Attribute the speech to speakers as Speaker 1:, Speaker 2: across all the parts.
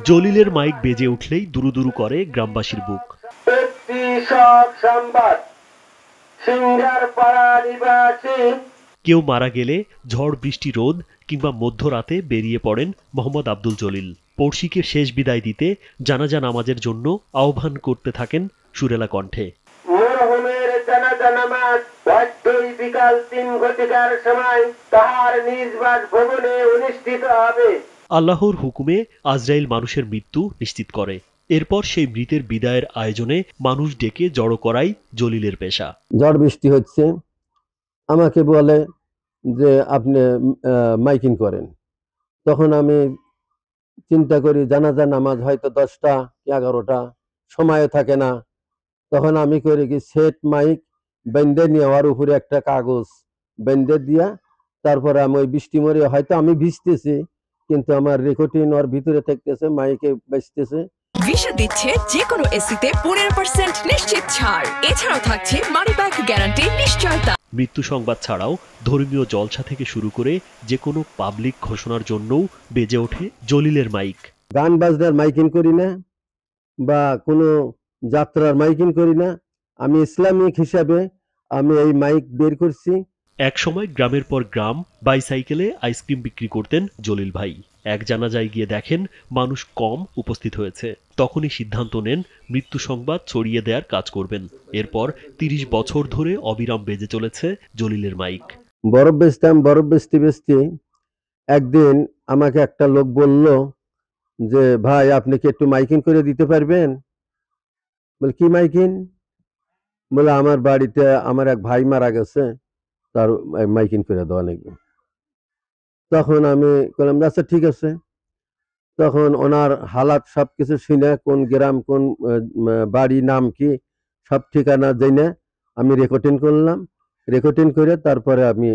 Speaker 1: জলিলের mic বেজে উঠলেই দুরু দুরু করে গ্রামবাসীর বুক। কেউ মারা গেলে ঝড় বৃষ্টি রোদ কিংবা মধ্যরাতে বেরিয়ে পড়েন মোহাম্মদ আব্দুল জলিল। পড়শিকে শেষ বিদায় দিতে জানাজা নামাজের জন্য আহ্বান করতে থাকেন সুরেলা কণ্ঠে।
Speaker 2: মরহুমের জানাজা নামাজ বিকাল ৩ ঘটিকার সময় তাহার নিজ বাসভবনে অনুষ্ঠিত হবে।
Speaker 1: আল্লাহর হুকুমে আজরাইল মানুষের মৃত্যু নিশ্চিত করে। এরপর সেই মৃতের বিদায়ের আয়োজনে মানুষ ডেকে জড়ো করাই জলিলের পেশা।
Speaker 3: ঝড় বৃষ্টি হচ্ছে, আমাকে বলে যে আপনি মাইকিং করেন। তখন আমি চিন্তা করি জানাজা নামাজ হয়তো 10টা কি 11টা, সময় থাকে না। তখন আমি করি কি সেট মাইক বেঁধে নেওয়ার উপরে একটা কাগজ বেঁধে দিয়া, তারপরে আমি ওই বৃষ্টি মরে হয়তো আমি ভিজতেছি কিন্তু আমার রেকর্ডিং ওর ভিতরে থাকতেছে, মাইকে বাজতেছে।
Speaker 4: ভিসা দিচ্ছে যে কোনো এসিতে 15% নিশ্চিত ছাড়। এছাড়াও থাকছে মানি ব্যাক গ্যারান্টি নিশ্চয়তা।
Speaker 1: মৃত্যু সংবাদ ছাড়াও ধর্মীয় জলসা থেকে শুরু করে যে কোনো পাবলিক ঘোষণার জন্যও বেজে ওঠে জলিলের মাইক।
Speaker 3: গান বাজনার মাইকিং করি না বা কোনো যাত্রার মাইকিং করি না, আমি ইসলামিক হিসাবে আমি এই মাইক বের করছি।
Speaker 1: এক সময় গ্রামের পর গ্রাম বাইসাইকেলে আইসক্রিম বিক্রি করতেন জলিল ভাই। এক জানাজায় গিয়ে দেখেন মানুষ কম উপস্থিত হয়েছে। তখনই সিদ্ধান্ত নেন মৃত্যু সংবাদ ছড়িয়ে দেওয়ার কাজ করবেন। এরপর 30 বছর ধরে অবিরাম বেজে চলেছে জলিলের মাইক।
Speaker 3: বরফ বেচতাম, বরফ বেচতে একদিন আমাকে একটা লোক বলল যে ভাই আপনি কি একটু মাইকিং করে দিতে পারবেন? বলে কি মাইকিং? বলে আমার বাড়িতে আমার এক ভাই মারা গেছে, তার মাইকিং করে দেওয়া লাগবে। তখন আমি বললাম আচ্ছা ঠিক আছে। তখন ওনার হালাত সবকিছু শুনে, কোন গ্রাম কোন বাড়ি নাম কি সব ঠিকানা জেনে আমি রেকর্ডিং করলাম। রেকর্ডিং করে তারপরে আমি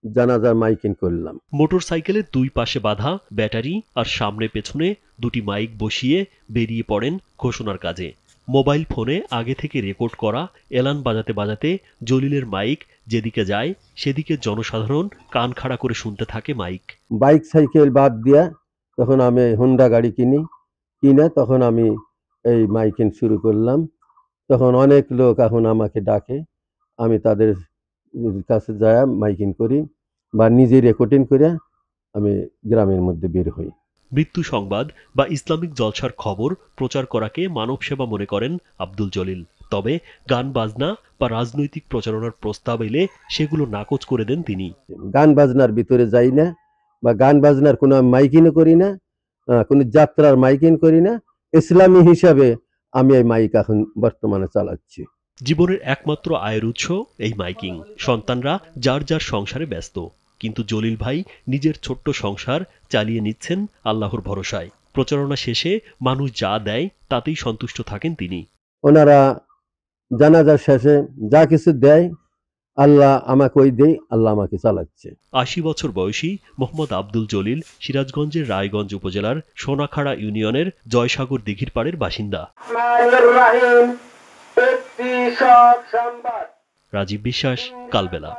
Speaker 3: জানাজার মাইকিং করলাম।
Speaker 1: মোটর সাইকেলের দুই পাশে বাঁধা ব্যাটারি আর সামনে পেছনে দুটি মাইক বসিয়ে বেরিয়ে পড়েন ঘোষণার কাজে। মোবাইল ফোনে আগে থেকে রেকর্ড করা এলান বাজাতে বাজাতে জলিলের মাইক যেদিকে যায় সেদিকে জনসাধারণ কান খাড়া করে শুনতে থাকে মাইক।
Speaker 3: বাইক সাইকেল বাদ দিয়া তখন আমি হোন্ডা গাড়ি কিনে তখন আমি এই মাইকিং শুরু করলাম। তখন অনেক লোক এখন আমাকে ডাকে, আমি তাদের কাছে যায় মাইকিং করি বা নিজে রেকর্ডিং করে আমি গ্রামের মধ্যে বের হই।
Speaker 1: মৃত্যু সংবাদ বা ইসলামিক জলসার খবর প্রচার করাকে মানব সেবা মনে করেন আব্দুল জলিল। তবে গান বাজনা বা রাজনৈতিক প্রচারণার প্রস্তাব এলে সেগুলো নাকচ করে দেন তিনি।
Speaker 3: গান বাজনার ভিতরে যাই না বা গান বাজনার কোনো মাইকিংও করি না, কোনো যাত্রার মাইকিং করি না। ইসলামী হিসাবে আমি এই মাইক এখন বর্তমানে চালাচ্ছি।
Speaker 1: জীবনের একমাত্র আয়ের উৎস এই মাইকিং। সন্তানরা যার যার সংসারে ব্যস্ত, কিন্তু জলিল ভাই নিজের ছোট্ট সংসার চালিয়ে নিচ্ছেন আল্লাহর ভরসায়। প্রচারণা শেষে মানুষ যা দেয় তাতেই সন্তুষ্ট থাকেন তিনি।
Speaker 3: ওনারা জানাজার শেষে যা কিছু দেয় আল্লাহ আমাকে ওই দেয়, আল্লাহ আমাকে চালাচ্ছে।
Speaker 1: 80 বছর বয়সী মোহাম্মদ আব্দুল জলিল সিরাজগঞ্জের রায়গঞ্জ উপজেলার সোনাখাড়া ইউনিয়নের জয়সাগর দিঘির পাড়ের বাসিন্দা। রাজীব বিশ্বাস, কালবেলা।